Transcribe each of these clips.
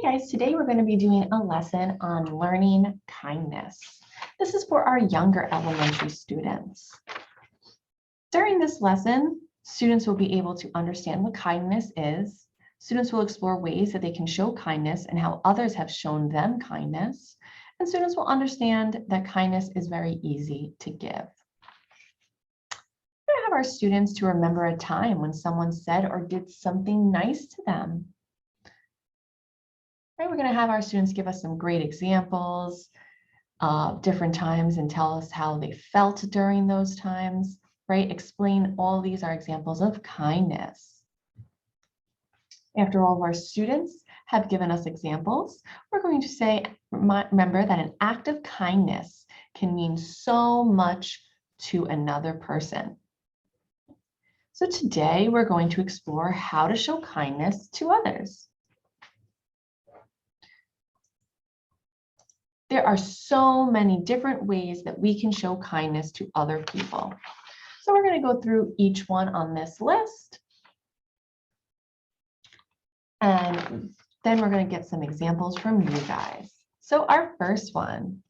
Guys, today we're going to be doing a lesson on learning kindness. This is for our younger elementary students. During this lesson, students will be able to understand what kindness is. Students will explore ways that they can show kindness and how others have shown them kindness. And students will understand that kindness is very easy to give. We're going to have our students to remember a time when someone said or did something nice to them. Right, we're going to have our students give us some great examples of different times and tell us how they felt during those times, right? Explain all these are examples of kindness. After all of our students have given us examples, we're going to say, remember that an act of kindness can mean so much to another person. So today we're going to explore how to show kindness to others. There are so many different ways that we can show kindness to other people. So we're going to go through each one on this list. And then we're going to get some examples from you guys. So our first one,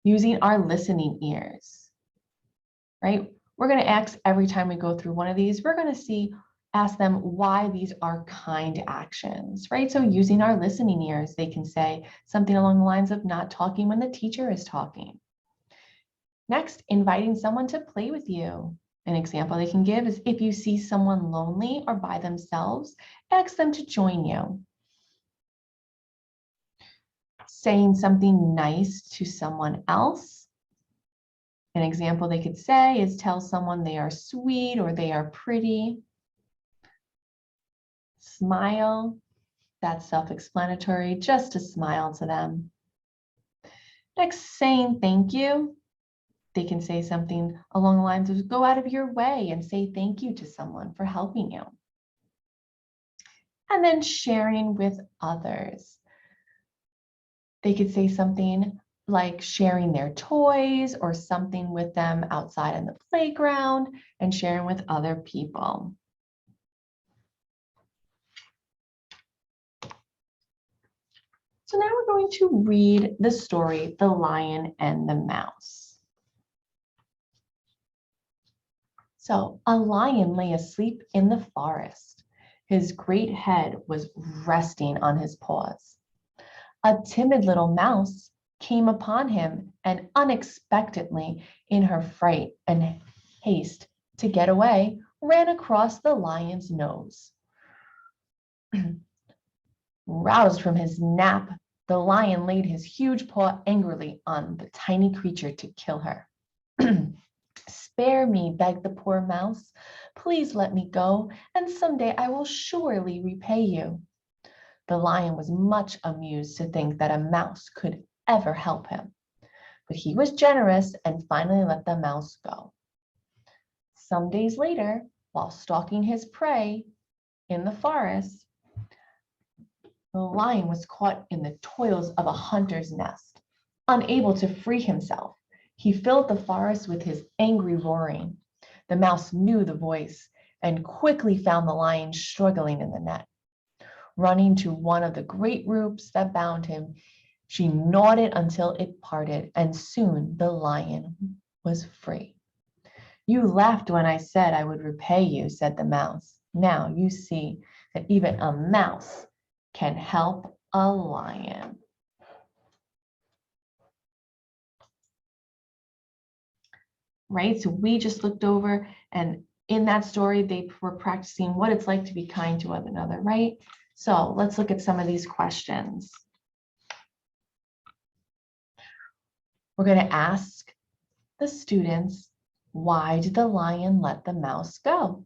using our listening ears, right? We're going to ask every time we go through one of these, we're going to ask them why these are kind actions, right? So using our listening ears, they can say something along the lines of not talking when the teacher is talking. Next, inviting someone to play with you. An example they can give is if you see someone lonely or by themselves, ask them to join you. Saying something nice to someone else. An example they could say is tell someone they are sweet or they are pretty. Smile, that's self-explanatory, just to smile to them. Next, saying thank you. They can say something along the lines of go out of your way and say thank you to someone for helping you. And then sharing with others. They could say something like sharing their toys or something with them outside in the playground and sharing with other people. So now we're going to read the story, The Lion and the Mouse. So a lion lay asleep in the forest. His great head was resting on his paws. A timid little mouse came upon him and unexpectedly, in her fright and haste to get away, ran across the lion's nose. Roused from his nap, the lion laid his huge paw angrily on the tiny creature to kill her. Spare me, begged the poor mouse. Please let me go, and someday I will surely repay you. The lion was much amused to think that a mouse could ever help him, but he was generous and finally let the mouse go. Some days later, while stalking his prey in the forest, the lion was caught in the toils of a hunter's nest. Unable to free himself, he filled the forest with his angry roaring. The mouse knew the voice and quickly found the lion struggling in the net. Running to one of the great ropes that bound him, she gnawed it until it parted, and soon the lion was free. You laughed when I said I would repay you, said the mouse. Now you see that even a mouse can help a lion. Right? So we just looked over, and in that story, they were practicing what it's like to be kind to one another, right? So let's look at some of these questions. We're going to ask the students, why did the lion let the mouse go?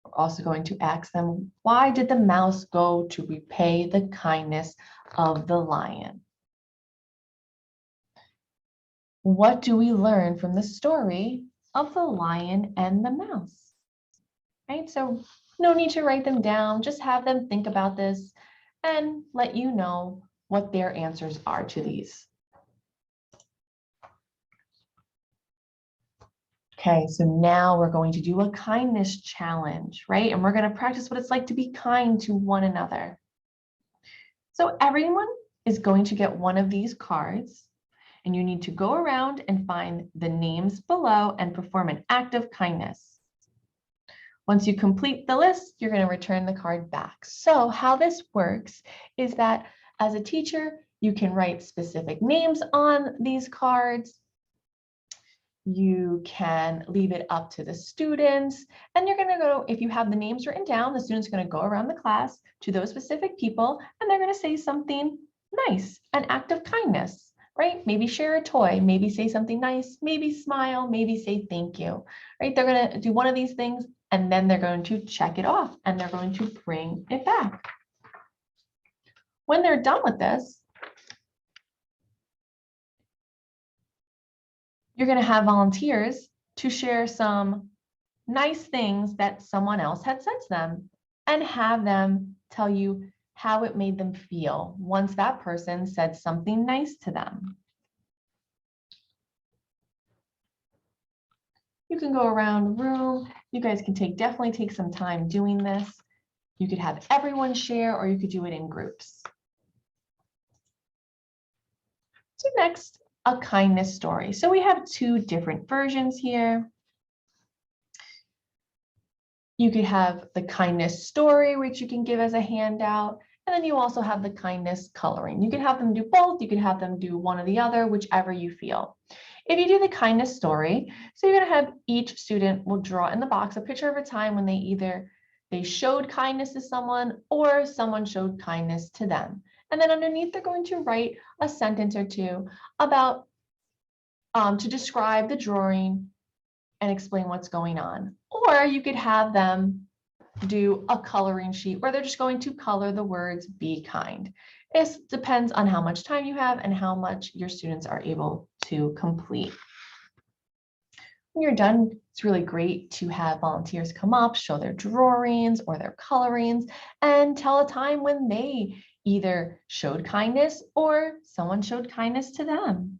We're also going to ask them, why did the mouse go to repay the kindness of the lion? What do we learn from the story of the lion and the mouse? Right, so no need to write them down, just have them think about this and let you know what their answers are to these. Okay, so now we're going to do a kindness challenge, right? And we're going to practice what it's like to be kind to one another. So everyone is going to get one of these cards, and you need to go around and find the names below and perform an act of kindness. Once you complete the list, you're going to return the card back. So how this works is that as a teacher, you can write specific names on these cards. You can leave it up to the students, and you're going to go, if you have the names written down, the students are going to go around the class to those specific people, and they're going to say something nice, an act of kindness, right? Maybe share a toy, maybe say something nice, maybe smile, maybe say thank you, right? They're going to do one of these things, and then they're going to check it off, and they're going to bring it back. When they're done with this, you're going to have volunteers to share some nice things that someone else had said to them and have them tell you how it made them feel once that person said something nice to them. You can go around the room. You guys can definitely take some time doing this. You could have everyone share, or you could do it in groups. So next, a kindness story. So we have two different versions here. You could have the kindness story, which you can give as a handout. And then you also have the kindness coloring. You can have them do both. You can have them do one or the other, whichever you feel. If you do the kindness story, so you're going to have each student will draw in the box a picture of a time when they showed kindness to someone or someone showed kindness to them. And then underneath, they're going to write a sentence or two about to describe the drawing and explain what's going on. Or you could have them do a coloring sheet where they're just going to color the words "be kind." This depends on how much time you have and how much your students are able to complete. When you're done, it's really great to have volunteers come up, show their drawings or their colorings, and tell a time when they either showed kindness or someone showed kindness to them.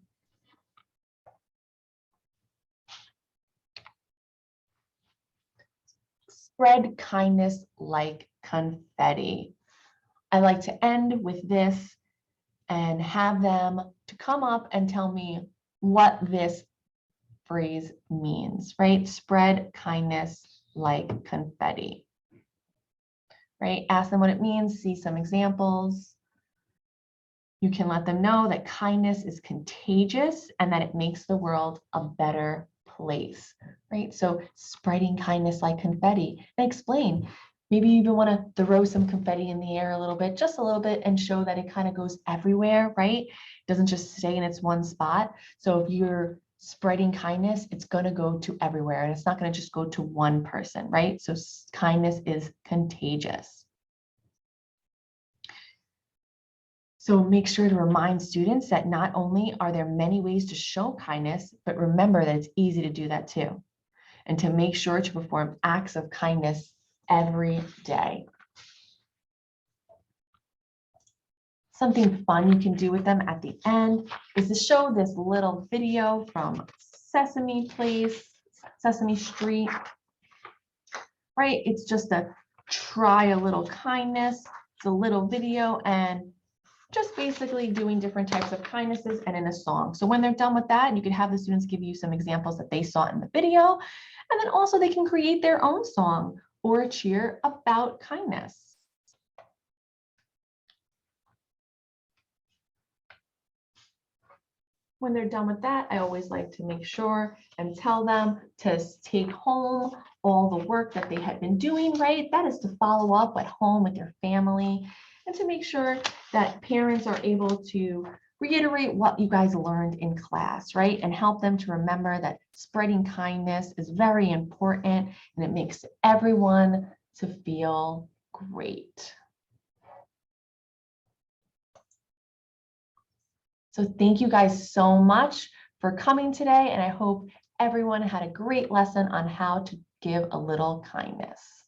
Spread kindness like confetti. I like to end with this and have them to come up and tell me what this phrase means, right? Spread kindness like confetti, right? Ask them what it means, see some examples. You can let them know that kindness is contagious and that it makes the world a better place, right? So spreading kindness like confetti, and explain. Maybe you even want to throw some confetti in the air a little bit, just a little bit, and show that it kind of goes everywhere, right? It doesn't just stay in its one spot. So if you're spreading kindness, it's going to go to everywhere, and it's not going to just go to one person, right? So kindness is contagious. So make sure to remind students that not only are there many ways to show kindness, but remember that it's easy to do that too. And to make sure to perform acts of kindness every day. Something fun you can do with them at the end is to show this little video from Sesame Street, right? It's just a try a little kindness. It's a little video and just basically doing different types of kindnesses and in a song. So when they're done with that, you can have the students give you some examples that they saw in the video. And then also they can create their own song or a cheer about kindness. When they're done with that, I always like to make sure and tell them to take home all the work that they had been doing, right? That is to follow up at home with your family and to make sure that parents are able to reiterate what you guys learned in class, right? And help them to remember that spreading kindness is very important and it makes everyone to feel great. So thank you guys so much for coming today, and I hope everyone had a great lesson on how to give a little kindness.